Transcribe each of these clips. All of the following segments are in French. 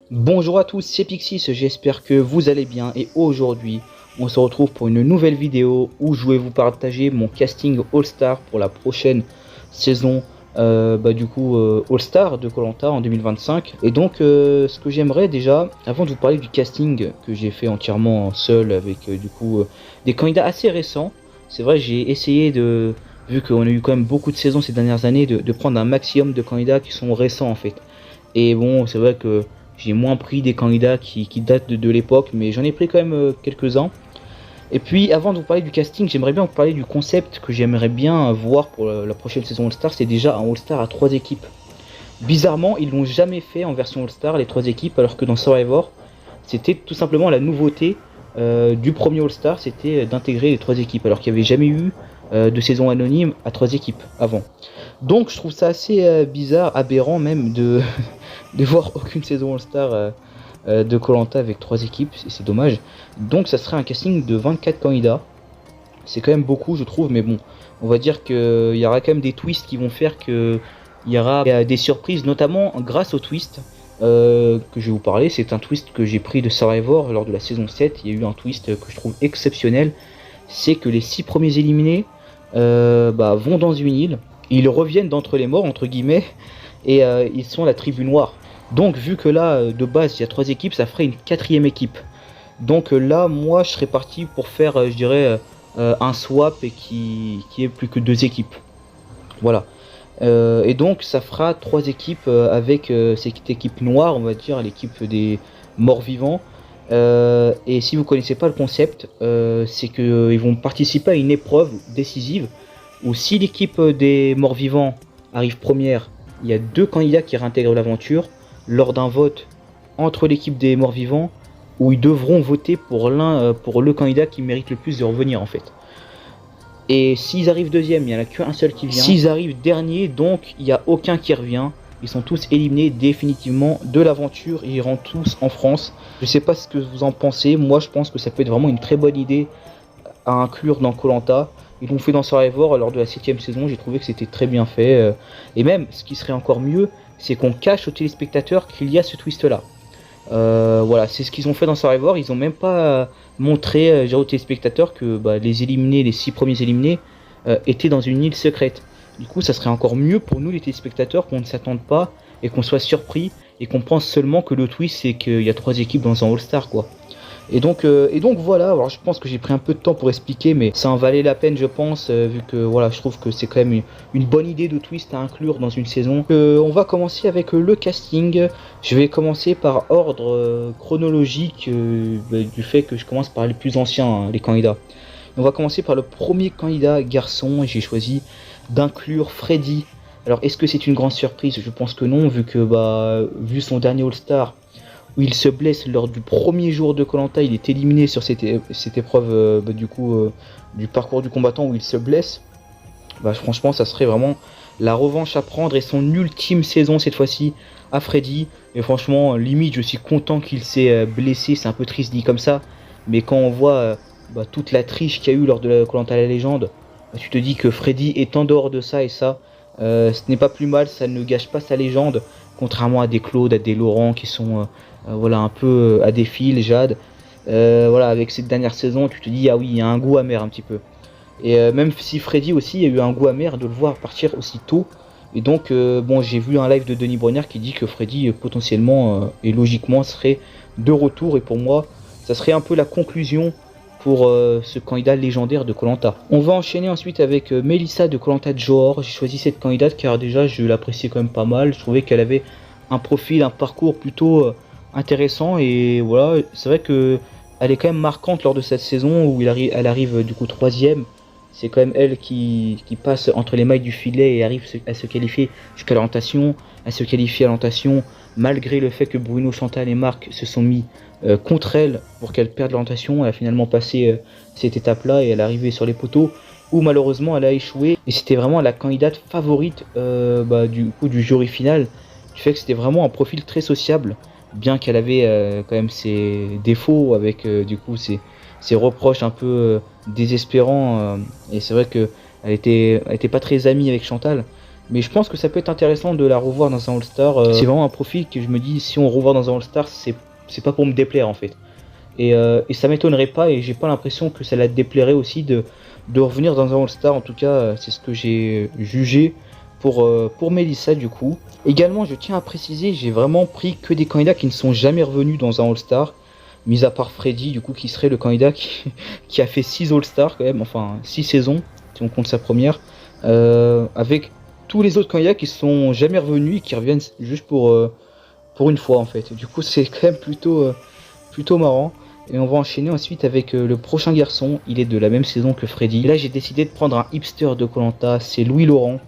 Bonjour à tous, c'est Pixis, j'espère que vous allez bien et aujourd'hui on se retrouve pour une nouvelle vidéo où je vais vous partager mon casting All-Star pour la prochaine saison All-Star de koh en 2025. Et donc ce que j'aimerais déjà, avant de vous parler du casting que j'ai fait entièrement seul avec des candidats assez récents, c'est vrai j'ai essayé de, vu qu'on a eu quand même beaucoup de saisons ces dernières années, de prendre un maximum de candidats qui sont récents en fait. Et bon, c'est vrai que j'ai moins pris des candidats qui datent de l'époque, mais j'en ai pris quand même quelques-uns. Et puis, avant de vous parler du casting, j'aimerais bien vous parler du concept que j'aimerais bien voir pour la prochaine saison All-Star. C'est déjà un All-Star à 3 équipes. Bizarrement, ils l'ont jamais fait en version All-Star, les 3 équipes, alors que dans Survivor, c'était tout simplement la nouveauté du premier All-Star, c'était d'intégrer les 3 équipes, alors qu'il n'y avait jamais eu de saison anonyme à 3 équipes avant. Donc je trouve ça assez bizarre, aberrant même de voir aucune saison All-Star de koh avec 3 équipes, c'est dommage. Donc ça serait un casting de 24 candidats, c'est quand même beaucoup je trouve, mais bon, on va dire qu'il y aura quand même des twists qui vont faire que il y aura des surprises, notamment grâce au twist que je vais vous parler. C'est un twist que j'ai pris de Survivor lors de la saison 7, il y a eu un twist que je trouve exceptionnel, c'est que les 6 premiers éliminés vont dans une île, ils reviennent d'entre les morts entre guillemets, et ils sont la tribu noire. Donc vu que là de base il y a 3 équipes, ça ferait une 4ème équipe. Donc là moi je serais parti pour faire je dirais un swap et qui est plus que 2 équipes. Voilà. Et donc ça fera 3 équipes avec cette équipe noire, on va dire l'équipe des morts vivants. Et si vous connaissez pas le concept, c'est qu'ils vont participer à une épreuve décisive où si l'équipe des morts vivants arrive première, il y a 2 candidats qui réintègrent l'aventure lors d'un vote entre l'équipe des morts vivants où ils devront voter pour pour le candidat qui mérite le plus de revenir en fait. Et s'ils arrivent deuxième, il n'y en a qu'un seul qui vient. S'ils arrivent dernier, donc il n'y a aucun qui revient. Ils sont tous éliminés définitivement de l'aventure et ils rentrent tous en France. Je sais pas ce que vous en pensez, moi je pense que ça peut être vraiment une très bonne idée à inclure dans koh. Ils l'ont fait dans Survivor lors de la 7ème saison, j'ai trouvé que c'était très bien fait. Et même, ce qui serait encore mieux, c'est qu'on cache aux téléspectateurs qu'il y a ce twist là. Voilà, c'est ce qu'ils ont fait dans Survivor, ils ont même pas montré aux téléspectateurs que les éliminés, les 6 premiers éliminés étaient dans une île secrète. Du coup ça serait encore mieux pour nous les téléspectateurs qu'on ne s'attende pas et qu'on soit surpris et qu'on pense seulement que le twist c'est qu'il y a 3 équipes dans un All-Star quoi. Et donc voilà, alors je pense que j'ai pris un peu de temps pour expliquer, mais ça en valait la peine je pense, vu que voilà, je trouve que c'est quand même une bonne idée de twist à inclure dans une saison. On va commencer avec le casting. Je vais commencer par ordre chronologique du fait que je commence par les plus anciens, hein, les candidats. On va commencer par le premier candidat garçon, et j'ai choisi d'inclure Freddy. Alors est-ce que c'est une grande surprise? Je pense que non, vu que vu son dernier All-Star, où il se blesse lors du premier jour de koh, il est éliminé sur cette épreuve du parcours du combattant où il se blesse. Franchement ça serait vraiment la revanche à prendre et son ultime saison cette fois-ci à Freddy. Et franchement limite je suis content qu'il s'est blessé, c'est un peu triste dit comme ça, mais quand on voit toute la triche qu'il y a eu lors de koh la légende, tu te dis que Freddy est en dehors de ça, et ça ce n'est pas plus mal, ça ne gâche pas sa légende, contrairement à des Claude, à des Laurent qui sont voilà un peu à des fils, Jade. Voilà, avec cette dernière saison tu te dis ah oui, il y a un goût amer un petit peu. Et même si Freddy aussi, il y a eu un goût amer de le voir partir aussi tôt. Et donc bon, j'ai vu un live de Denis Brognard qui dit que Freddy potentiellement et logiquement serait de retour, et pour moi ça serait un peu la conclusion pour ce candidat légendaire de koh. On va enchaîner ensuite avec Melissa de koh Johor. J'ai choisi cette candidate car déjà je l'appréciais quand même pas mal, je trouvais qu'elle avait un profil, un parcours plutôt intéressant, et voilà, c'est vrai que elle est quand même marquante lors de cette saison où elle arrive du coup 3ème. C'est quand même elle qui passe entre les mailles du filet et arrive à se qualifier jusqu'à l'orientation, à se qualifier à l'orientation malgré le fait que Bruno, Chantal et Marc se sont mis contre elle pour qu'elle perde l'orientation. Elle a finalement passé cette étape là et elle est arrivée sur les poteaux où malheureusement elle a échoué, et c'était vraiment la candidate favorite du jury final, du fait que c'était vraiment un profil très sociable, bien qu'elle avait quand même ses défauts avec ses reproches un peu désespérants, et c'est vrai que elle était pas très amie avec Chantal, Mais je pense que ça peut être intéressant de la revoir dans un All-Star. C'est vraiment un profil que je me dis, si on revoit dans un All-Star, c'est pas pour me déplaire en fait. Et ça m'étonnerait pas, et j'ai pas l'impression que ça la déplairait aussi de revenir dans un All-Star. En tout cas, c'est ce que j'ai jugé pour Melissa du coup. Également, je tiens à préciser, j'ai vraiment pris que des candidats qui ne sont jamais revenus dans un All-Star, mis à part Freddy, du coup, qui serait le candidat qui a fait 6 All-Stars quand même, enfin 6 saisons, si on compte sa première, avec tous les autres candidats qui sont jamais revenus et qui reviennent juste pour une fois en fait. Du coup, c'est quand même plutôt marrant. Et on va enchaîner ensuite avec le prochain garçon. Il est de la même saison que Freddy. Et là, j'ai décidé de prendre un hipster de koh, c'est Louis Laurent.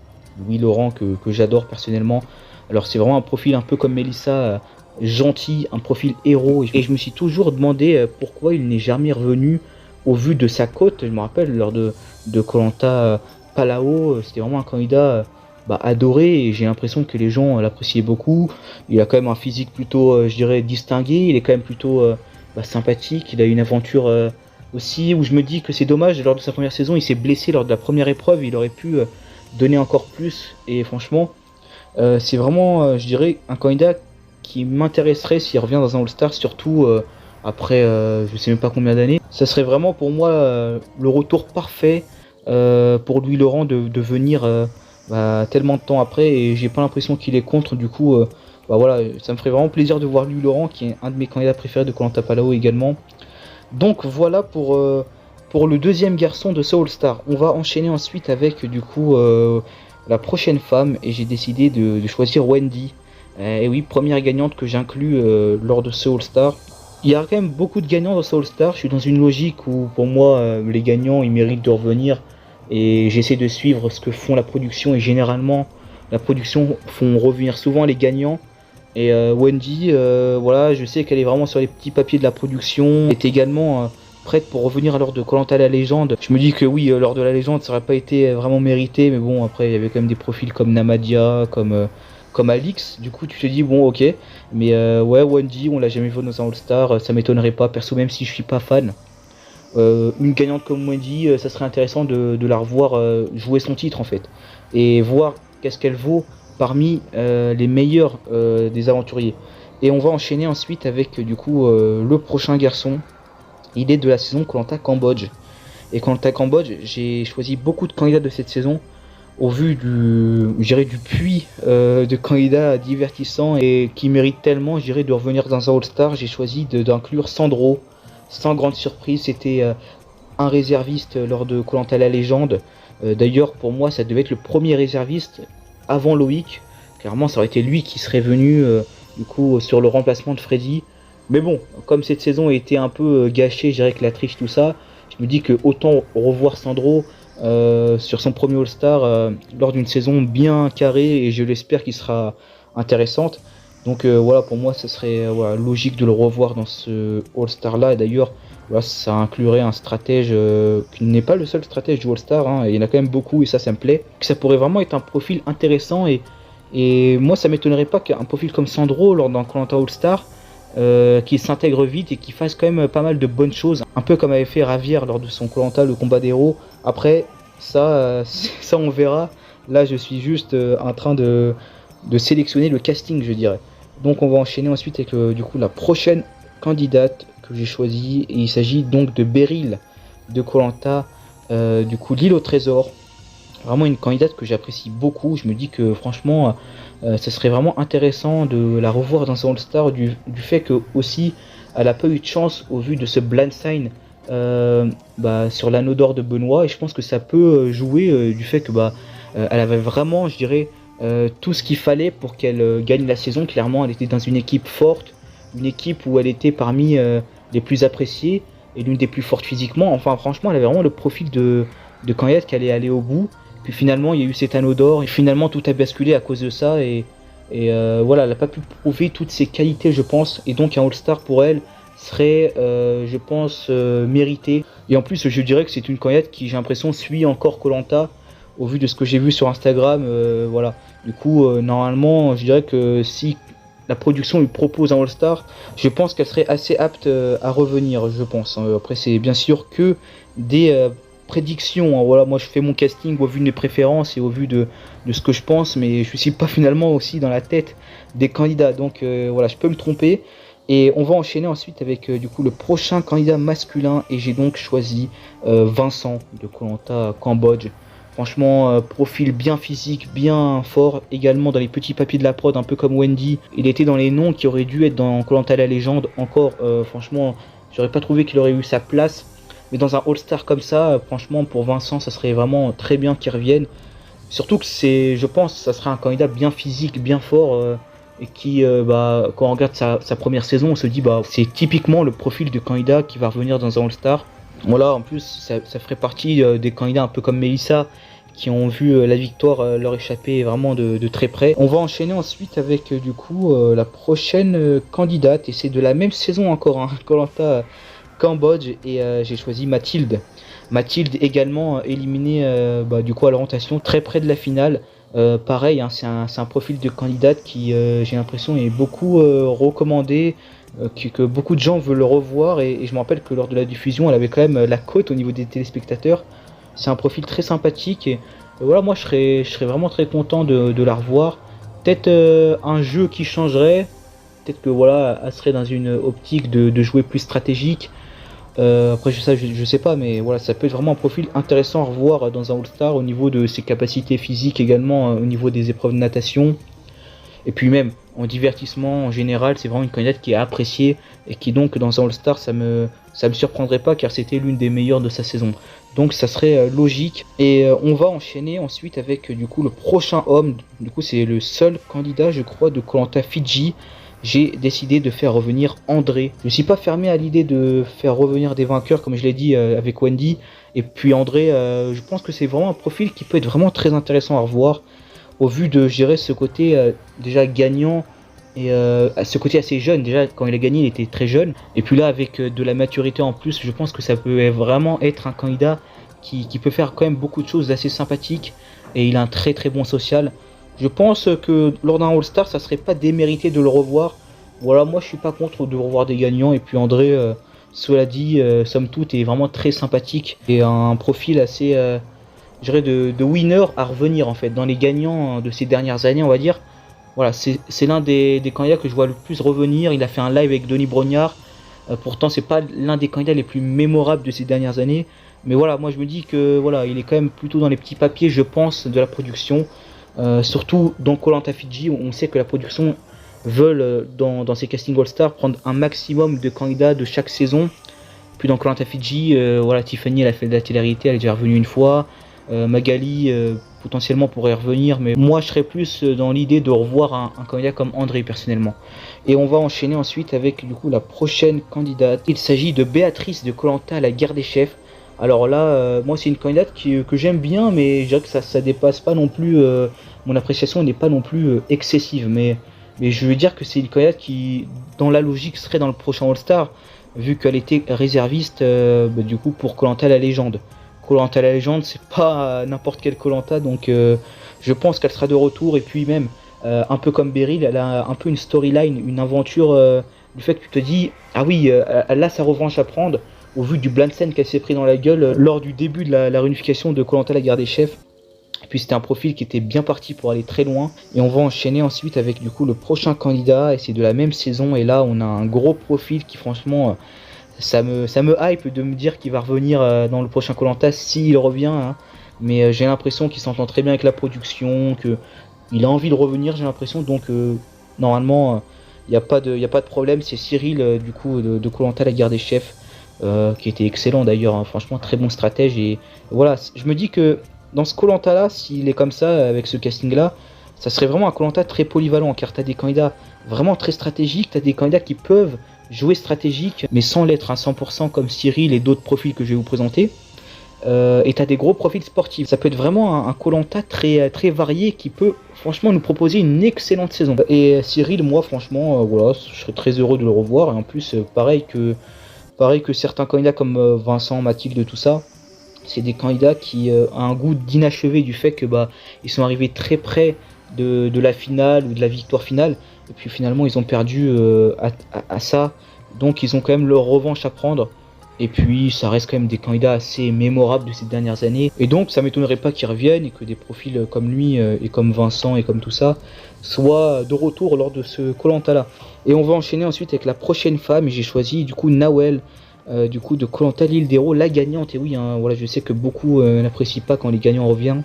Louis Laurent que j'adore personnellement. Alors c'est vraiment un profil un peu comme Melissa, gentil, un profil héros. Et je me suis toujours demandé pourquoi il n'est jamais revenu au vu de sa cote. Je me rappelle lors de koh Palao, c'était vraiment un candidat adoré, et j'ai l'impression que les gens l'appréciaient beaucoup. Il a quand même un physique plutôt, je dirais, distingué. Il est quand même plutôt sympathique. Il a une aventure aussi où je me dis que c'est dommage, lors de sa première saison, il s'est blessé lors de la première épreuve. Il aurait pu donner encore plus, et franchement, c'est vraiment, je dirais, un candidat qui m'intéresserait s'il revient dans un All-Star, surtout après je sais même pas combien d'années. Ça serait vraiment pour moi le retour parfait pour Louis Laurent de venir tellement de temps après, et j'ai pas l'impression qu'il est contre. Du coup, voilà, ça me ferait vraiment plaisir de voir Louis Laurent, qui est un de mes candidats préférés de koh Palao également. Donc voilà pour le deuxième garçon de ce All-Star. On va enchaîner ensuite avec du coup la prochaine femme, et j'ai décidé de choisir Wendy. Et oui, première gagnante que j'inclus lors de ce All-Star. Il y a quand même beaucoup de gagnants dans ce All-Star. Je suis dans une logique où pour moi les gagnants ils méritent de revenir, et j'essaie de suivre ce que font la production, et généralement la production font revenir souvent les gagnants. Et Wendy, voilà, je sais qu'elle est vraiment sur les petits papiers de la production, est également prête pour revenir lors de koh la légende. Je me dis que oui, lors de la légende ça aurait pas été vraiment mérité, mais bon, après il y avait quand même des profils comme Namadia, comme Alix. Du coup tu te dis bon, ok, mais ouais, Wendy, on l'a jamais vu dans un All-Star, ça m'étonnerait pas perso, même si je suis pas fan. Une gagnante comme Wendy, ça serait intéressant de la revoir jouer son titre en fait, et voir qu'est-ce qu'elle vaut parmi les meilleurs des aventuriers. Et on va enchaîner ensuite avec du coup le prochain garçon. Il est de la saison koh Cambodge. Et koh Cambodge, j'ai choisi beaucoup de candidats de cette saison au vu du puits de candidats divertissants et qui méritent tellement, je dirais, de revenir dans un All-Star. J'ai choisi d'inclure Sandro. Sans grande surprise, c'était un réserviste lors de koh la légende. D'ailleurs, pour moi, ça devait être le premier réserviste avant Loïc. Clairement, ça aurait été lui qui serait venu du coup sur le remplacement de Freddy. Mais bon, comme cette saison a été un peu gâchée, je dirais que la triche, tout ça, je me dis que autant revoir Sandro sur son premier All-Star lors d'une saison bien carrée, et je l'espère qu'il sera intéressante. Donc voilà, pour moi, ce serait voilà, logique de le revoir dans ce All-Star là. Et d'ailleurs, voilà, ça inclurait un stratège qui n'est pas le seul stratège du All-Star, hein, il y en a quand même beaucoup, et ça me plaît. Ça pourrait vraiment être un profil intéressant, et moi, ça m'étonnerait pas qu'un profil comme Sandro lors d'un koh All-Star qui s'intègre vite et qui fasse quand même pas mal de bonnes choses, un peu comme avait fait Ravière lors de son koh le combat d'héros. Après, ça on verra. Là, je suis juste en train de sélectionner le casting, je dirais. Donc on va enchaîner ensuite avec du coup la prochaine candidate que j'ai choisie, et il s'agit donc de Beryl de koh du coup l'île au trésor. Vraiment une candidate que j'apprécie beaucoup. Je me dis que franchement ce serait vraiment intéressant de la revoir dans son All-Star, du fait que aussi elle a pas eu de chance au vu de ce blind sign sur l'anneau d'or de Benoît, et je pense que ça peut jouer du fait que elle avait vraiment, je dirais, tout ce qu'il fallait pour qu'elle gagne la saison. Clairement, elle était dans une équipe forte, une équipe où elle était parmi les plus appréciées et l'une des plus fortes physiquement. Enfin, franchement, elle avait vraiment le profil de candidate qui allait aller au bout. Puis finalement, il y a eu cet anneau d'or, et finalement, tout a basculé à cause de ça. Et voilà, elle n'a pas pu prouver toutes ses qualités, je pense. Et donc, un All-Star pour elle serait, je pense, mérité. Et en plus, je dirais que c'est une candidate qui, j'ai l'impression, suit encore koh au vu de ce que j'ai vu sur Instagram. Voilà. Du coup, normalement, je dirais que si la production lui propose un All-Star, je pense qu'elle serait assez apte à revenir, je pense. Après, c'est bien sûr que des prédiction, hein. Voilà, moi je fais mon casting au vu de mes préférences et au vu de ce que je pense, mais je suis pas finalement aussi dans la tête des candidats. Donc voilà, je peux me tromper. Et on va enchaîner ensuite avec du coup le prochain candidat masculin. Et j'ai donc choisi Vincent de koh Cambodge. Franchement, profil bien physique, bien fort. Également dans les petits papiers de la prod, un peu comme Wendy. Il était dans les noms qui auraient dû être dans koh la légende. Encore, franchement, j'aurais pas trouvé qu'il aurait eu sa place. Mais dans un All-Star comme ça, franchement, pour Vincent, ça serait vraiment très bien qu'il revienne. Surtout que je pense, ça serait un candidat bien physique, bien fort. Et qui, quand on regarde sa première saison, on se dit, c'est typiquement le profil du candidat qui va revenir dans un All-Star. Voilà, en plus, ça ferait partie des candidats un peu comme Melissa, qui ont vu la victoire leur échapper vraiment de très près. On va enchaîner ensuite avec du coup la prochaine candidate, et c'est de la même saison encore, hein, koh Cambodge, et j'ai choisi Mathilde. Mathilde également éliminée du coup à l'orientation, très près de la finale. Pareil, hein, c'est un profil de candidate qui, j'ai l'impression, est beaucoup recommandé, que beaucoup de gens veulent le revoir, et je me rappelle que lors de la diffusion, elle avait quand même la cote au niveau des téléspectateurs. C'est un profil très sympathique, et voilà, moi je serais vraiment très content de la revoir. Peut-être un jeu qui changerait, peut-être que voilà, elle serait dans une optique de jouer plus stratégique. Après je sais pas, mais voilà, ça peut être vraiment un profil intéressant à revoir dans un All-Star au niveau de ses capacités physiques, également au niveau des épreuves de natation, et puis même en divertissement en général. C'est vraiment une candidate qui est appréciée, et qui donc dans un All-Star, ça me surprendrait pas, car c'était l'une des meilleures de sa saison, donc ça serait logique. Et on va enchaîner ensuite avec du coup le prochain homme. Du coup c'est le seul candidat, je crois, de koh Fidji. J'ai décidé de faire revenir André. Je ne suis pas fermé à l'idée de faire revenir des vainqueurs, comme je l'ai dit avec Wendy. Et puis André, je pense que c'est vraiment un profil qui peut être vraiment très intéressant à revoir, au vu de gérer ce côté déjà gagnant, et ce côté assez jeune. Déjà quand il a gagné, il était très jeune. Et puis là, avec de la maturité en plus, je pense que ça peut vraiment être un candidat qui peut faire quand même beaucoup de choses assez sympathiques. Et il a un très très bon social. Je pense que lors d'un All-Star, ça serait pas démérité de le revoir. Voilà, moi je suis pas contre de revoir des gagnants. Et puis André, cela dit, somme toute, est vraiment très sympathique, et un profil assez, je dirais, de winner à revenir en fait, dans les gagnants de ces dernières années, on va dire. Voilà, c'est l'un des candidats que je vois le plus revenir. Il a fait un live avec Denis Brognard. Pourtant, c'est pas l'un des candidats les plus mémorables de ces dernières années. Mais voilà, moi je me dis que voilà, il est quand même plutôt dans les petits papiers, je pense, de la production. Surtout dans koh Fidji, on sait que la production veut dans ses castings All-Star prendre un maximum de candidats de chaque saison. Puis dans koh Fidji, voilà, Tiffany, elle a fait de la télé-réalité, elle est déjà revenue une fois. Magali potentiellement pourrait revenir, mais moi je serais plus dans l'idée de revoir un candidat comme André personnellement. Et on va enchaîner ensuite avec du coup la prochaine candidate. Il s'agit de Béatrice de koh la guerre des chefs. Alors là, moi c'est une candidate que j'aime bien, mais je dirais que ça dépasse pas non plus, mon appréciation n'est pas non plus excessive, mais je veux dire que c'est une candidate qui, dans la logique, serait dans le prochain All-Star, vu qu'elle était réserviste du coup pour koh la légende. koh la légende, c'est pas n'importe quel koh, donc je pense qu'elle sera de retour. Et puis même, un peu comme Beryl, elle a un peu une storyline, une aventure, du fait que tu te dis, ah oui, elle a sa revanche à prendre, au vu du Blansen qu'elle s'est pris dans la gueule lors du début de la réunification de koh la guerre des chefs. Et puis c'était un profil qui était bien parti pour aller très loin. Et on va enchaîner ensuite avec du coup le prochain candidat, et c'est de la même saison, et là on a un gros profil qui franchement, ça me hype de me dire qu'il va revenir dans le prochain koh s'il revient, hein. Mais j'ai l'impression qu'il s'entend très bien avec la production, qu'il a envie de revenir, j'ai l'impression. Donc normalement il n'y a pas de problème. C'est Cyril du coup de koh la guerre des chefs, qui était excellent d'ailleurs, hein. Franchement très bon stratège. Et voilà, je me dis que dans ce koh là, s'il est comme ça avec ce casting là, ça serait vraiment un koh très polyvalent, car tu as des candidats vraiment très stratégiques, tu as des candidats qui peuvent jouer stratégique mais sans l'être à 100% comme Cyril et d'autres profils que je vais vous présenter. Et tu as des gros profils sportifs. Ça peut être vraiment un koh très, très varié, qui peut franchement nous proposer une excellente saison. Et Cyril, moi franchement, voilà, je serais très heureux de le revoir. Et en plus, pareil que certains candidats comme Vincent, Mathilde, tout ça, c'est des candidats qui ont un goût d'inachevé, du fait que ils sont arrivés très près de la finale ou de la victoire finale, et puis finalement ils ont perdu à ça. Donc ils ont quand même leur revanche à prendre. Et puis ça reste quand même des candidats assez mémorables de ces dernières années. Et donc ça m'étonnerait pas qu'ils reviennent et que des profils comme lui et comme Vincent et comme tout ça soient de retour lors de ce Koh-Lanta là. Et on va enchaîner ensuite avec la prochaine femme. Et j'ai choisi du coup Nawel. Du coup de Koh-Lanta l'île des héros, la gagnante. Et oui, hein, voilà, je sais que beaucoup n'apprécient pas quand les gagnants reviennent.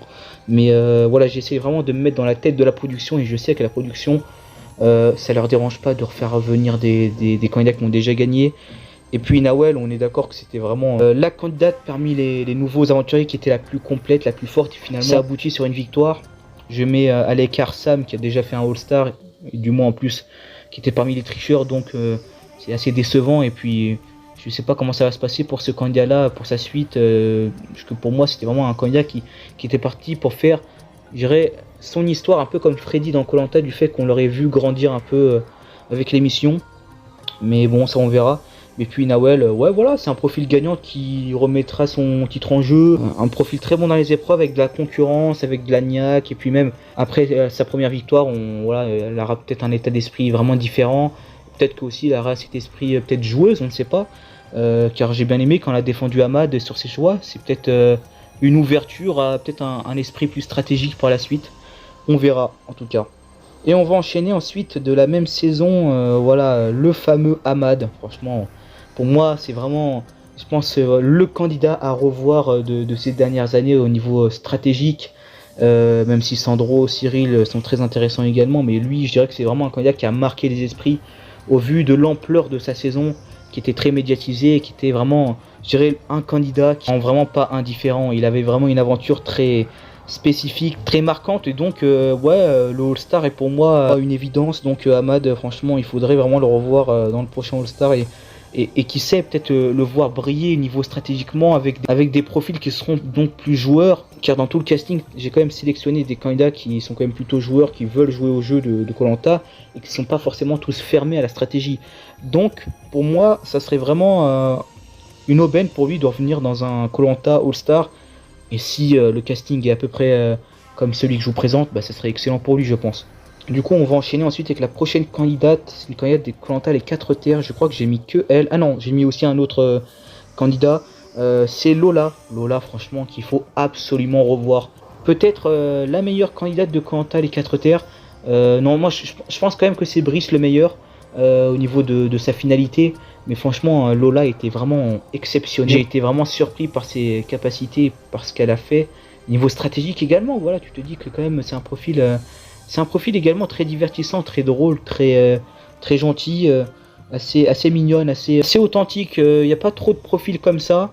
Mais voilà, j'essaie vraiment de me mettre dans la tête de la production. Et je sais que la production, ça leur dérange pas de refaire revenir des candidats qui ont déjà gagné. Et puis Nawel, on est d'accord que c'était vraiment la candidate parmi les nouveaux aventuriers qui était la plus complète, la plus forte. Et finalement, ça aboutit sur une victoire. Je mets à l'écart Sam qui a déjà fait un All-Star, et du moins en plus, qui était parmi les tricheurs. Donc c'est assez décevant. Et puis je sais pas comment ça va se passer pour ce candidat-là, pour sa suite. Parce que pour moi, c'était vraiment un candidat qui était parti pour faire, je dirais, son histoire un peu comme Freddy dans Koh-Lanta, du fait qu'on l'aurait vu grandir un peu avec l'émission. Mais bon, ça on verra. Et puis Nawel, ouais voilà, c'est un profil gagnant qui remettra son titre en jeu. Un profil très bon dans les épreuves, avec de la concurrence, avec de la niaque. Et puis même après sa première victoire, voilà, elle aura peut-être un état d'esprit vraiment différent. Peut-être qu'aussi elle aura cet esprit peut-être joueuse, on ne sait pas. Car j'ai bien aimé quand elle a défendu Ahmad sur ses choix. C'est peut-être une ouverture à peut-être un esprit plus stratégique pour la suite. On verra en tout cas. Et on va enchaîner ensuite de la même saison, voilà, le fameux Ahmad. Franchement, pour moi, c'est vraiment, je pense, le candidat à revoir de ces dernières années au niveau stratégique. Même si Sandro, Cyril sont très intéressants également, mais lui, je dirais que c'est vraiment un candidat qui a marqué les esprits au vu de l'ampleur de sa saison, qui était très médiatisé, qui était vraiment, je dirais, un candidat qui n'est vraiment pas indifférent. Il avait vraiment une aventure très spécifique, très marquante, et donc le All-Star est pour moi une évidence. Donc Ahmad, franchement, il faudrait vraiment le revoir dans le prochain All-Star, et qui sait peut-être le voir briller niveau stratégiquement avec des profils qui seront donc plus joueurs, car dans tout le casting j'ai quand même sélectionné des candidats qui sont quand même plutôt joueurs, qui veulent jouer au jeu de Koh-Lanta et qui ne sont pas forcément tous fermés à la stratégie. Donc pour moi ça serait vraiment une aubaine pour lui de revenir dans un Koh-Lanta All-Star, et si le casting est à peu près comme celui que je vous présente, bah, ça serait excellent pour lui, je pense. Du coup, on va enchaîner ensuite avec la prochaine candidate. C'est une candidate des Koh-Lanta les 4 terres. Je crois que j'ai mis que elle. Ah non, j'ai mis aussi un autre candidat. C'est Lola. Lola, franchement, qu'il faut absolument revoir. Peut-être la meilleure candidate de Koh-Lanta les 4 terres. Non, moi, je pense quand même que c'est Brice le meilleur au niveau de sa finalité. Mais franchement, Lola était vraiment exceptionnelle. J'ai été vraiment surpris par ses capacités, par ce qu'elle a fait. Niveau stratégique également, voilà, tu te dis que quand même c'est un profil... c'est un profil également très divertissant, très drôle, très gentil, assez mignonne, assez authentique. Il n'y a pas trop de profils comme ça.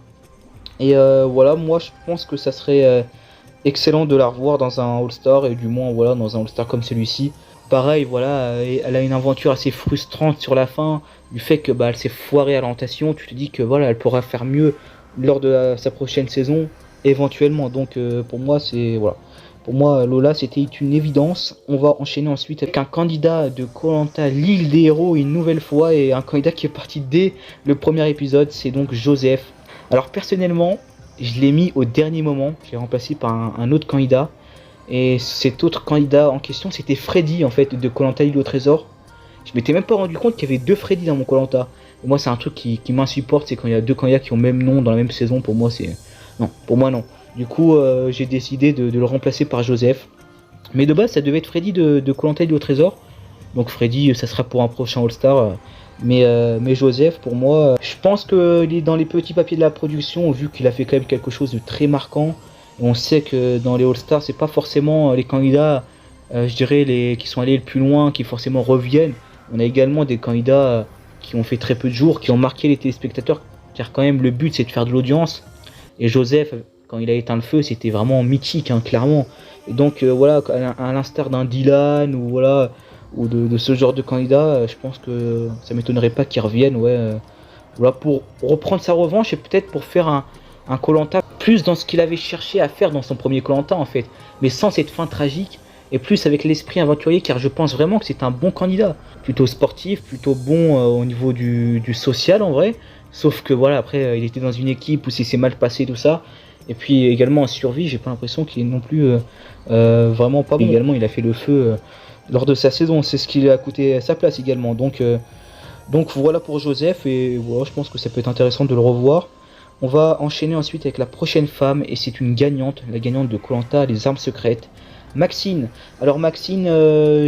Et voilà, moi je pense que ça serait excellent de la revoir dans un All-Star, et du moins voilà, dans un All-Star comme celui-ci. Pareil, voilà, elle a une aventure assez frustrante sur la fin, du fait que elle s'est foirée à l'orientation. Tu te dis que voilà, elle pourra faire mieux lors de sa prochaine saison, éventuellement. Donc pour moi, c'est voilà. Pour moi, Lola, c'était une évidence. On va enchaîner ensuite avec un candidat de Koh-Lanta, l'île des héros, une nouvelle fois, et un candidat qui est parti dès le premier épisode, c'est donc Joseph. Alors personnellement, je l'ai mis au dernier moment, je l'ai remplacé par un autre candidat, et cet autre candidat en question, c'était Freddy, en fait, de Koh-Lanta l'île au trésor. Je m'étais même pas rendu compte qu'il y avait deux Freddy dans mon Koh-Lanta. Moi, c'est un truc qui m'insupporte, c'est quand il y a deux candidats qui ont le même nom dans la même saison. Pour moi, c'est... Non, pour moi, non. Du coup, j'ai décidé de le remplacer par Joseph. Mais de base, ça devait être Freddy de Koh-Lanta l'île au trésor. Donc Freddy, ça sera pour un prochain All-Star. Mais Joseph, pour moi, je pense qu'il est dans les petits papiers de la production, vu qu'il a fait quand même quelque chose de très marquant. Et on sait que dans les All-Stars, c'est pas forcément les candidats, je dirais, qui sont allés le plus loin, qui forcément reviennent. On a également des candidats qui ont fait très peu de jours, qui ont marqué les téléspectateurs, car quand même le but c'est de faire de l'audience. Et Joseph, quand il a éteint le feu, c'était vraiment mythique, hein, clairement. Et donc voilà, à l'instar d'un Dylan ou voilà, ou de ce genre de candidat, je pense que ça m'étonnerait pas qu'il revienne, voilà, pour reprendre sa revanche, et peut-être pour faire un Koh-Lanta plus dans ce qu'il avait cherché à faire dans son premier Koh-Lanta en fait, mais sans cette fin tragique, et plus avec l'esprit aventurier, car je pense vraiment que c'est un bon candidat, plutôt sportif, plutôt bon au niveau du social en vrai, sauf que voilà, après il était dans une équipe où c'est mal passé tout ça, et puis également en survie, j'ai pas l'impression qu'il est non plus vraiment pas bon. Également il a fait le feu lors de sa saison, c'est ce qui lui a coûté sa place également, donc Donc voilà pour Joseph, et voilà, je pense que ça peut être intéressant de le revoir. On va enchaîner ensuite avec la prochaine femme, et c'est une gagnante, la gagnante de koh les armes secrètes, Maxine. Alors Maxine,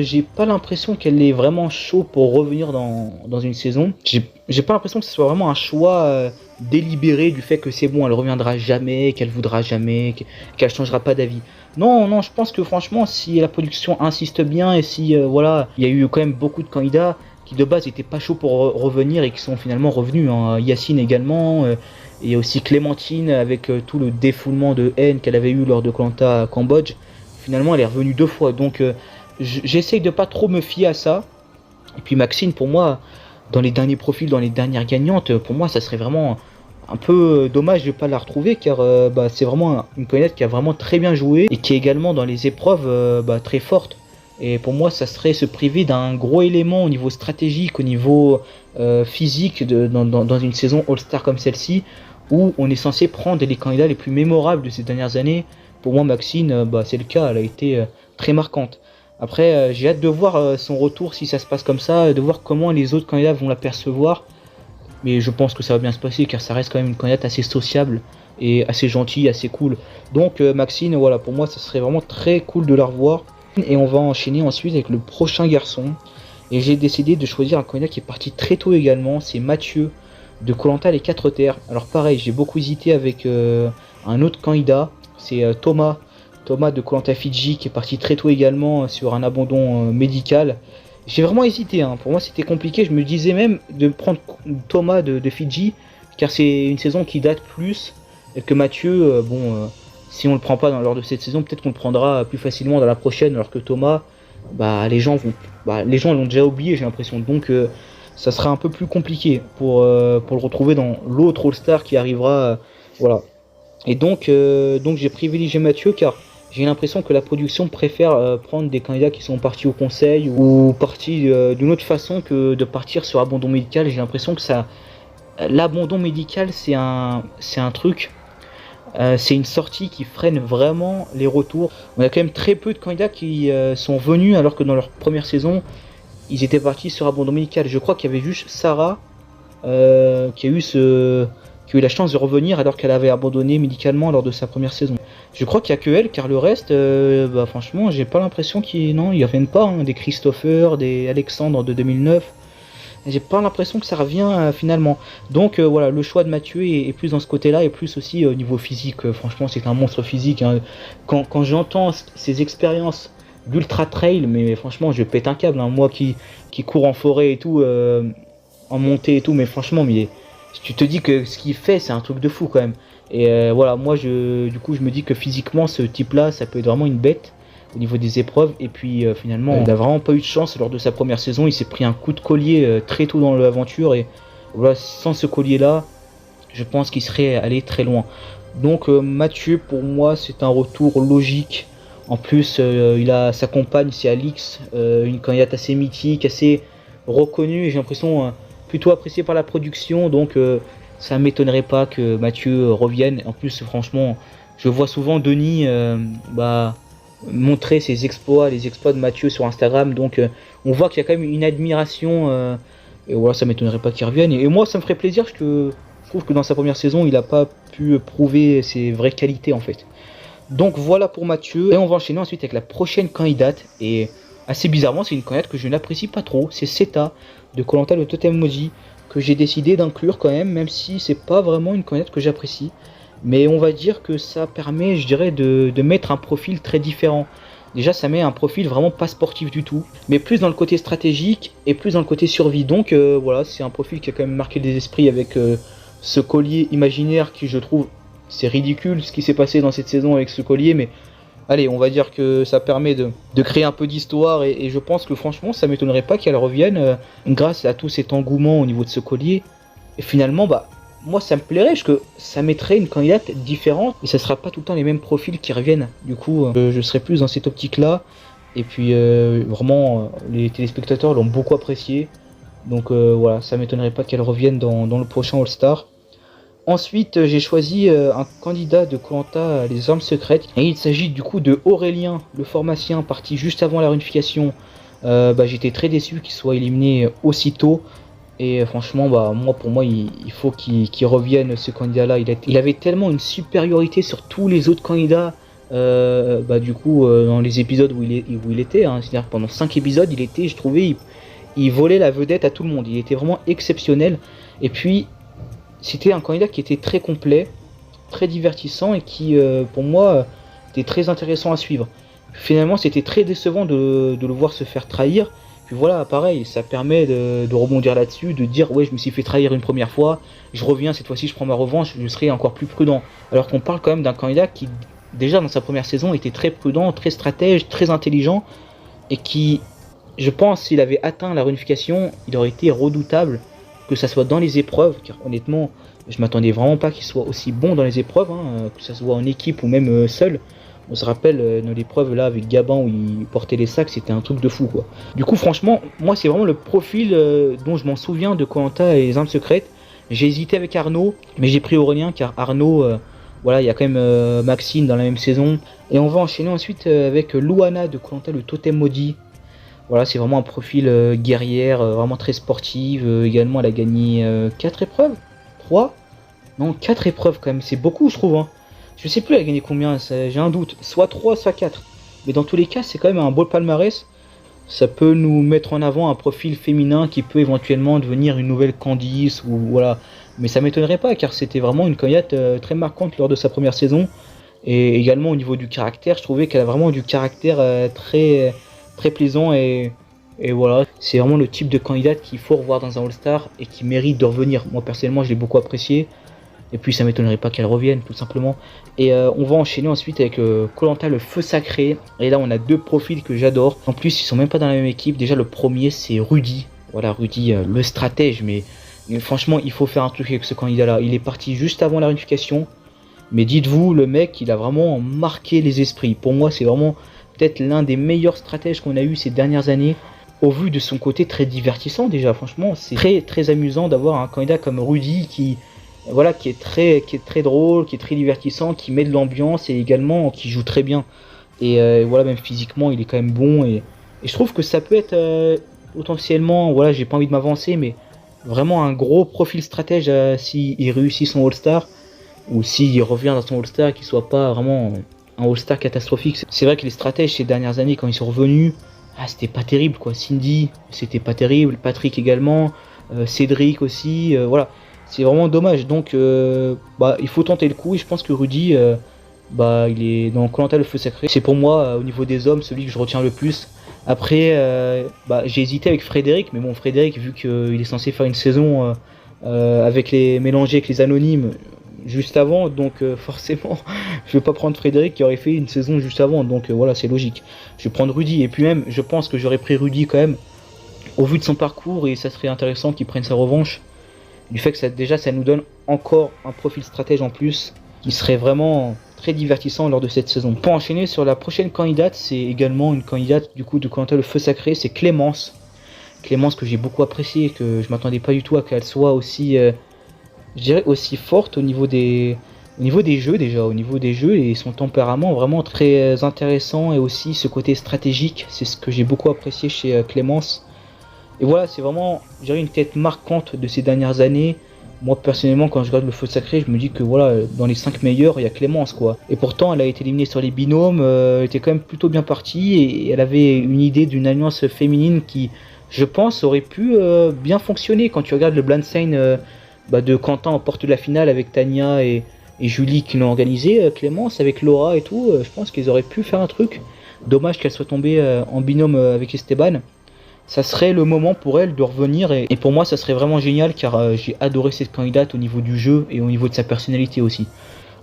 j'ai pas l'impression qu'elle est vraiment chaud pour revenir dans une saison. J'ai pas l'impression que ce soit vraiment un choix délibéré du fait que c'est bon, elle reviendra jamais, qu'elle voudra jamais, qu'elle changera pas d'avis. Non, non, je pense que franchement, si la production insiste bien et si voilà, il y a eu quand même beaucoup de candidats qui de base étaient pas chauds pour revenir et qui sont finalement revenus, hein. Yacine également, et aussi Clémentine avec tout le défoulement de haine qu'elle avait eu lors de koh Cambodge. Finalement, elle est revenue 2 fois, donc j'essaye de pas trop me fier à ça. Et puis Maxine, pour moi, dans les derniers profils, dans les dernières gagnantes, pour moi, ça serait vraiment un peu dommage de ne pas la retrouver, car c'est vraiment une candidate qui a vraiment très bien joué et qui est également dans les épreuves très forte. Et pour moi, ça serait se priver d'un gros élément au niveau stratégique, au niveau physique dans une saison All-Star comme celle-ci, où on est censé prendre les candidats les plus mémorables de ces dernières années. Pour moi, Maxine, c'est le cas, elle a été très marquante. Après, j'ai hâte de voir son retour si ça se passe comme ça, de voir comment les autres candidats vont la percevoir. Mais je pense que ça va bien se passer, car ça reste quand même une candidate assez sociable et assez gentille, assez cool. Donc Maxine, voilà, pour moi, ça serait vraiment très cool de la revoir. Et on va enchaîner ensuite avec le prochain garçon. Et j'ai décidé de choisir un candidat qui est parti très tôt également, c'est Mathieu de koh les 4 terres. Alors pareil, j'ai beaucoup hésité avec un autre candidat. C'est Thomas de koh Fidji qui est parti très tôt également sur un abandon médical. J'ai vraiment hésité, hein. Pour moi c'était compliqué, je me disais même de prendre Thomas de Fidji, car c'est une saison qui date plus, et que Mathieu, si on le prend pas lors de cette saison, peut-être qu'on le prendra plus facilement dans la prochaine, alors que Thomas, les gens l'ont déjà oublié, j'ai l'impression. Donc ça sera un peu plus compliqué pour le retrouver dans l'autre All-Star qui arrivera. Voilà. Et donc j'ai privilégié Mathieu, car j'ai l'impression que la production préfère prendre des candidats qui sont partis au conseil ou partis d'une autre façon que de partir sur abandon médical. J'ai l'impression que l'abandon médical, c'est un truc, c'est une sortie qui freine vraiment les retours. On a quand même très peu de candidats qui sont venus, alors que dans leur première saison, ils étaient partis sur abandon médical. Je crois qu'il y avait juste Sarah qui a eu la chance de revenir alors qu'elle avait abandonné médicalement lors de sa première saison. Je crois qu'il n'y a que elle, car le reste, franchement, j'ai pas l'impression qu'ils reviennent pas, hein. Des Christopher, des Alexandre de 2009, j'ai pas l'impression que ça revient finalement. Donc voilà, le choix de Mathieu est plus dans ce côté-là, et plus aussi au niveau physique. Franchement, c'est un monstre physique, hein. Quand j'entends ses expériences d'ultra trail, mais franchement, je pète un câble, hein. Moi qui cours en forêt et tout, en montée et tout, mais franchement, tu te dis que ce qu'il fait, c'est un truc de fou quand même. Et voilà, moi du coup je me dis que physiquement ce type là, ça peut être vraiment une bête au niveau des épreuves. Et puis finalement, il n'a vraiment pas eu de chance lors de sa première saison. Il s'est pris un coup de collier très tôt dans l'aventure, et voilà, sans ce collier là, je pense qu'il serait allé très loin. Donc Mathieu, pour moi, c'est un retour logique. En plus, il a sa compagne, c'est Alix, une candidate assez mythique, assez reconnue, et j'ai l'impression plutôt appréciée par la production. Donc ça m'étonnerait pas que Mathieu revienne. En plus, franchement, je vois souvent Denis montrer ses exploits, les exploits de Mathieu sur Instagram. Donc on voit qu'il y a quand même une admiration, et voilà, ça m'étonnerait pas qu'il revienne. Et moi, ça me ferait plaisir, parce que je trouve que dans sa première saison, il n'a pas pu prouver ses vraies qualités en fait. Donc voilà pour Mathieu. Et on va enchaîner ensuite avec la prochaine candidate. Et assez bizarrement, c'est une candidate que je n'apprécie pas trop. C'est Seta de koh le Totem Emoji, que j'ai décidé d'inclure quand même si c'est pas vraiment une candidate que j'apprécie. Mais on va dire que ça permet, je dirais, de mettre un profil très différent. Déjà, ça met un profil vraiment pas sportif du tout, mais plus dans le côté stratégique et plus dans le côté survie. Donc voilà, c'est un profil qui a quand même marqué des esprits avec ce collier imaginaire qui, je trouve, c'est ridicule ce qui s'est passé dans cette saison avec ce collier, mais allez, on va dire que ça permet de créer un peu d'histoire, et je pense que franchement, ça m'étonnerait pas qu'elle revienne grâce à tout cet engouement au niveau de ce collier. Et finalement, moi ça me plairait, parce que ça mettrait une candidate différente, et ça sera pas tout le temps les mêmes profils qui reviennent. Du coup, je serai plus dans cette optique-là. Et puis vraiment, les téléspectateurs l'ont beaucoup apprécié. Donc voilà, ça m'étonnerait pas qu'elle revienne dans le prochain All-Star. Ensuite, j'ai choisi un candidat de koh les armes secrètes, et il s'agit du coup de Aurélien, le pharmacien, parti juste avant la réunification. J'étais très déçu qu'il soit éliminé aussitôt. Et franchement, bah, pour moi, il faut qu'il revienne, ce candidat-là. Il avait tellement une supériorité sur tous les autres candidats, bah, du coup, dans les épisodes où il était. Hein. C'est-à-dire pendant 5 épisodes, je trouvais, il volait la vedette à tout le monde. Il était vraiment exceptionnel. Et puis, c'était un candidat qui était très complet, très divertissant et qui, pour moi, était très intéressant à suivre. Finalement, c'était très décevant de le voir se faire trahir. Puis voilà, pareil, ça permet de rebondir là-dessus, de dire ouais, je me suis fait trahir une première fois, je reviens, cette fois-ci je prends ma revanche, je serai encore plus prudent. Alors qu'on parle quand même d'un candidat qui, déjà dans sa première saison, était très prudent, très stratège, très intelligent, et qui, je pense, s'il avait atteint la réunification, il aurait été redoutable, que ça soit dans les épreuves, car honnêtement, je m'attendais vraiment pas qu'il soit aussi bon dans les épreuves, hein, que ça soit en équipe ou même seul. On se rappelle dans l'épreuve là avec Gabin où il portait les sacs, c'était un truc de fou quoi. Du coup franchement, moi c'est vraiment le profil dont je m'en souviens de Koh-Lanta et les armes secrètes. J'ai hésité avec Arnaud, mais j'ai pris Aurélien car Arnaud, voilà, il y a quand même Maxine dans la même saison. Et on va enchaîner ensuite avec Louana de Koh-Lanta, le totem maudit. Voilà, c'est vraiment un profil guerrière, vraiment très sportive. Également, elle a gagné 4 épreuves 3 Non, 4 épreuves quand même, c'est beaucoup je trouve. Hein. Je sais plus elle a gagné combien, j'ai un doute. Soit 3, soit 4. Mais dans tous les cas, c'est quand même un beau palmarès. Ça peut nous mettre en avant un profil féminin qui peut éventuellement devenir une nouvelle Candice ou voilà. Mais ça m'étonnerait pas car c'était vraiment une candidate très marquante lors de sa première saison. Et également au niveau du caractère, je trouvais qu'elle a vraiment du caractère très plaisant et voilà. C'est vraiment le type de candidate qu'il faut revoir dans un All-Star et qui mérite de revenir. Moi personnellement, je l'ai beaucoup apprécié. Et puis ça m'étonnerait pas qu'elle revienne tout simplement. Et on va enchaîner ensuite avec Koh-Lanta, le feu sacré. Et là on a 2 profils que j'adore. En plus ils sont même pas dans la même équipe. Déjà le premier c'est Rudy. Voilà Rudy, le stratège. Mais franchement il faut faire un truc avec ce candidat là. Il est parti juste avant la réunification. Mais dites-vous, le mec il a vraiment marqué les esprits. Pour moi c'est vraiment peut-être l'un des meilleurs stratèges qu'on a eu ces dernières années. Au vu de son côté très divertissant déjà. Franchement c'est très amusant d'avoir un candidat comme Rudy qui... Voilà, qui est très drôle, qui est très divertissant, qui met de l'ambiance et également qui joue très bien. Et voilà, même physiquement, il est quand même bon. Et je trouve que ça peut être potentiellement, voilà, j'ai pas envie de m'avancer, mais vraiment un gros profil stratège s'il réussit son All-Star ou s'il revient dans son All-Star et qu'il soit pas vraiment un All-Star catastrophique. C'est vrai que les stratèges ces dernières années, quand ils sont revenus, c'était pas terrible quoi. Cindy, c'était pas terrible. Patrick également, Cédric aussi, voilà. C'est vraiment dommage, donc bah, il faut tenter le coup et je pense que Rudy, bah, il est dans Koh-Lanta le feu sacré. C'est pour moi, au niveau des hommes, celui que je retiens le plus. Après, bah, j'ai hésité avec Frédéric, mais bon, Frédéric, vu qu'il est censé faire une saison avec les mélangés avec les anonymes juste avant, donc forcément, je vais pas prendre Frédéric qui aurait fait une saison juste avant, donc voilà, c'est logique. Je vais prendre Rudy, et puis même, je pense que j'aurais pris Rudy quand même, au vu de son parcours, et ça serait intéressant qu'il prenne sa revanche. Du fait que ça nous donne encore un profil stratège en plus qui serait vraiment très divertissant lors de cette saison. Pour enchaîner sur la prochaine candidate, c'est également une candidate du coup de Koh-Lanta le feu sacré, c'est Clémence. Clémence que j'ai beaucoup apprécié, que je m'attendais pas du tout à qu'elle soit aussi, je dirais aussi forte au niveau des jeux déjà, au niveau des jeux et son tempérament vraiment très intéressant et aussi ce côté stratégique, c'est ce que j'ai beaucoup apprécié chez Clémence. Et voilà, c'est vraiment, je dirais, une tête marquante de ces dernières années. Moi, personnellement, quand je regarde le feu sacré, je me dis que voilà, dans les 5 meilleurs, il y a Clémence, quoi. Et pourtant, elle a été éliminée sur les binômes, elle était quand même plutôt bien partie, et elle avait une idée d'une alliance féminine qui, je pense, aurait pu bien fonctionner. Quand tu regardes le Blind Sign bah, de Quentin en porte de la finale avec Tania et Julie qui l'ont organisé, Clémence avec Laura et tout, je pense qu'ils auraient pu faire un truc. Dommage qu'elle soit tombée en binôme avec Esteban. Ça serait le moment pour elle de revenir et pour moi ça serait vraiment génial car j'ai adoré cette candidate au niveau du jeu et au niveau de sa personnalité aussi.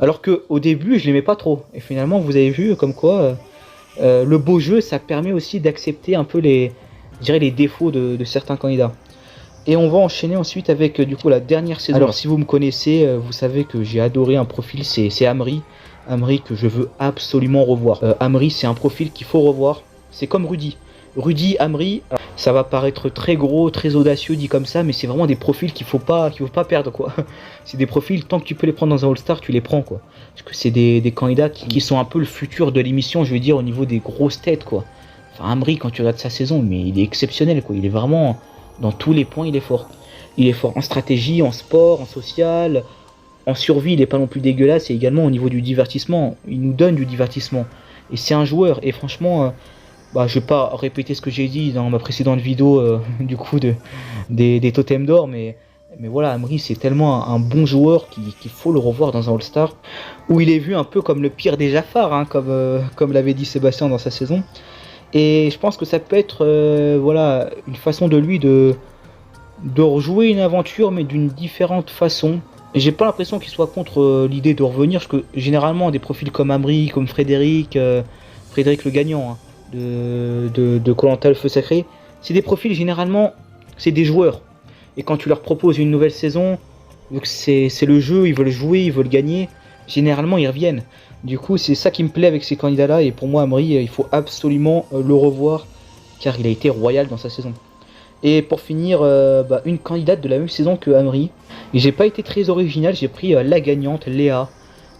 Alors que au début je l'aimais pas trop et finalement vous avez vu comme quoi le beau jeu ça permet aussi d'accepter un peu les défauts de certains candidats. Et on va enchaîner ensuite avec du coup la dernière saison. Alors si vous me connaissez, vous savez que j'ai adoré un profil, c'est Amri. Amri que je veux absolument revoir. Amri c'est un profil qu'il faut revoir. C'est comme Rudy. Rudy, Amri, ça va paraître très gros, très audacieux dit comme ça, mais c'est vraiment des profils qu'il faut pas perdre quoi. C'est des profils, tant que tu peux les prendre dans un All-Star, tu les prends quoi. Parce que c'est des candidats qui sont un peu le futur de l'émission, je veux dire, au niveau des grosses têtes quoi. Enfin Amri, quand tu regardes sa saison, mais il est exceptionnel quoi, il est vraiment, dans tous les points il est fort. Il est fort en stratégie, en sport, en social, en survie, il est pas non plus dégueulasse, et également au niveau du divertissement, il nous donne du divertissement. Et c'est un joueur, et franchement, je vais pas répéter ce que j'ai dit dans ma précédente vidéo du coup des totems d'or, mais voilà, Amri c'est tellement un bon joueur qu'il faut le revoir dans un All-Star, où il est vu un peu comme le pire des Jafar, hein, comme l'avait dit Sébastien dans sa saison. Et je pense que ça peut être voilà, une façon de lui de rejouer une aventure, mais d'une différente façon. Et j'ai pas l'impression qu'il soit contre l'idée de revenir, parce que généralement des profils comme Amri, comme Frédéric le gagnant, hein, de Koh-Lanta le feu sacré, c'est des profils généralement, c'est des joueurs. Et quand tu leur proposes une nouvelle saison, vu que c'est le jeu, ils veulent jouer, ils veulent gagner, généralement ils reviennent. Du coup c'est ça qui me plaît avec ces candidats là, et pour moi Amri il faut absolument le revoir, car il a été royal dans sa saison. Et pour finir, une candidate de la même saison que Amri, et j'ai pas été très original, j'ai pris la gagnante, Léa.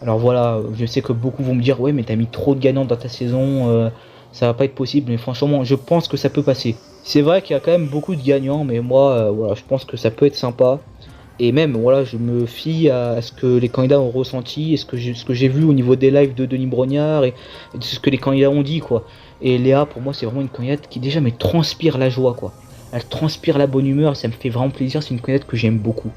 Alors voilà, je sais que beaucoup vont me dire ouais mais t'as mis trop de gagnantes dans ta saison, ça va pas être possible, mais franchement je pense que ça peut passer. C'est vrai qu'il y a quand même beaucoup de gagnants, mais moi voilà, je pense que ça peut être sympa. Et même voilà, je me fie à ce que les candidats ont ressenti, et ce que j'ai vu au niveau des lives de Denis Brognard, et de ce que les candidats ont dit quoi. Et Léa pour moi c'est vraiment une candidate qui déjà me transpire la joie quoi. Elle transpire la bonne humeur, ça me fait vraiment plaisir, c'est une candidate que j'aime beaucoup.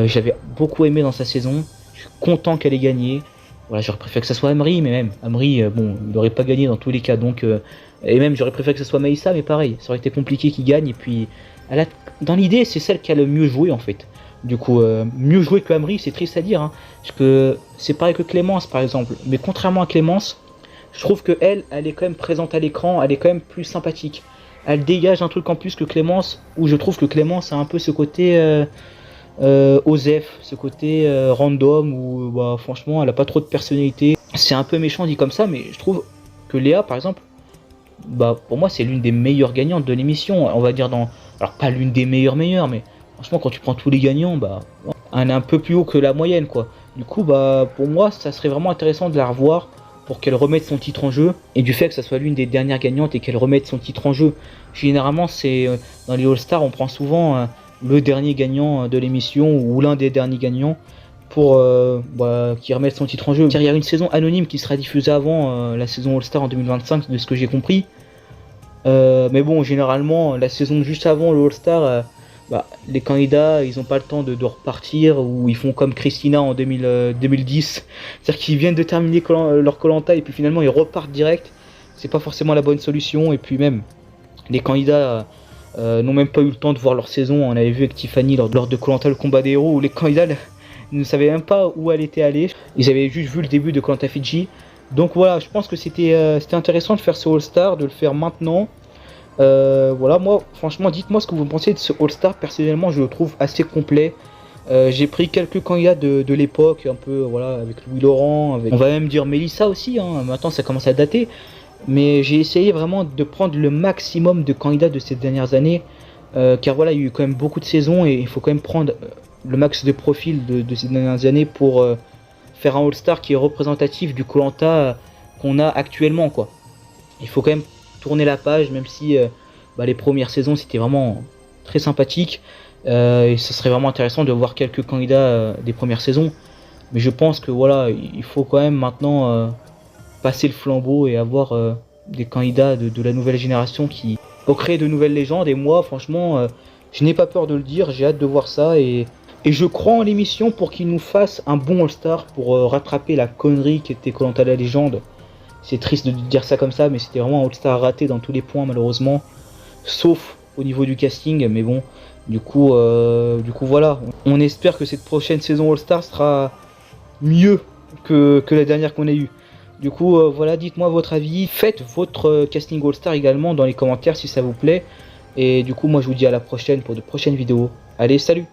J'avais beaucoup aimé dans sa saison, je suis content qu'elle ait gagné. Voilà, j'aurais préféré que ça soit Amri, mais même Amri, bon, il n'aurait pas gagné dans tous les cas, donc et même j'aurais préféré que ce soit Maïssa, mais pareil, ça aurait été compliqué qu'il gagne. Et puis, dans l'idée, c'est celle qui a le mieux joué en fait. Du coup, mieux joué que Amri, c'est triste à dire, hein, parce que c'est pareil que Clémence par exemple. Mais contrairement à Clémence, je trouve que elle est quand même présente à l'écran, elle est quand même plus sympathique. Elle dégage un truc en plus que Clémence, où je trouve que Clémence a un peu ce côté Osef, ce côté random, où franchement elle a pas trop de personnalité. C'est un peu méchant dit comme ça, mais je trouve que Léa par exemple, pour moi c'est l'une des meilleures gagnantes de l'émission, on va dire alors pas l'une des meilleures, mais franchement quand tu prends tous les gagnants, elle est un peu plus haut que la moyenne quoi. Du coup pour moi ça serait vraiment intéressant de la revoir, pour qu'elle remette son titre en jeu, et du fait que ça soit l'une des dernières gagnantes et qu'elle remette son titre en jeu. Généralement c'est dans les All-Stars on prend souvent le dernier gagnant de l'émission, ou l'un des derniers gagnants, pour qui remette son titre en jeu. Car il y a une saison anonyme qui sera diffusée avant la saison All-Star en 2025, de ce que j'ai compris. Mais bon, généralement, la saison juste avant le All-Star, les candidats, ils n'ont pas le temps de repartir, ou ils font comme Christina en 2010. C'est-à-dire qu'ils viennent de terminer leur Koh-Lanta et puis finalement ils repartent direct. C'est pas forcément la bonne solution. Et puis même, les candidats n'ont même pas eu le temps de voir leur saison. On avait vu avec Tiffany lors de Koh-Lanta le combat des héros, où les candidats ne savaient même pas où elle était allée. Ils avaient juste vu le début de Koh-Lanta Fidji. Donc voilà, je pense que c'était intéressant de faire ce All-Star, de le faire maintenant. Voilà, moi franchement dites-moi ce que vous pensez de ce All-Star. Personnellement je le trouve assez complet. J'ai pris quelques candidats de l'époque, un peu voilà, avec Louis Laurent, on va même dire Mélissa aussi, hein. Maintenant ça commence à dater. Mais j'ai essayé vraiment de prendre le maximum de candidats de ces dernières années, car voilà, il y a eu quand même beaucoup de saisons, et il faut quand même prendre le max de profils de ces dernières années pour faire un All-Star qui est représentatif du Koh-Lanta qu'on a actuellement quoi. Il faut quand même tourner la page, même si les premières saisons c'était vraiment très sympathique, et ce serait vraiment intéressant de voir quelques candidats des premières saisons. Mais je pense que voilà, il faut quand même maintenant passer le flambeau et avoir des candidats de la nouvelle génération qui vont créer de nouvelles légendes. Et moi franchement je n'ai pas peur de le dire, j'ai hâte de voir ça, et je crois en l'émission pour qu'il nous fasse un bon All-Star pour rattraper la connerie qui était Koh-Lanta la légende. C'est triste de dire ça comme ça, mais c'était vraiment un All-Star raté dans tous les points malheureusement, sauf au niveau du casting. Mais bon, du coup voilà, on espère que cette prochaine saison All-Star sera mieux que la dernière qu'on a eue. Du coup voilà, dites-moi votre avis, faites votre casting All-Star également dans les commentaires si ça vous plaît. Et du coup moi je vous dis à la prochaine pour de prochaines vidéos. Allez, salut!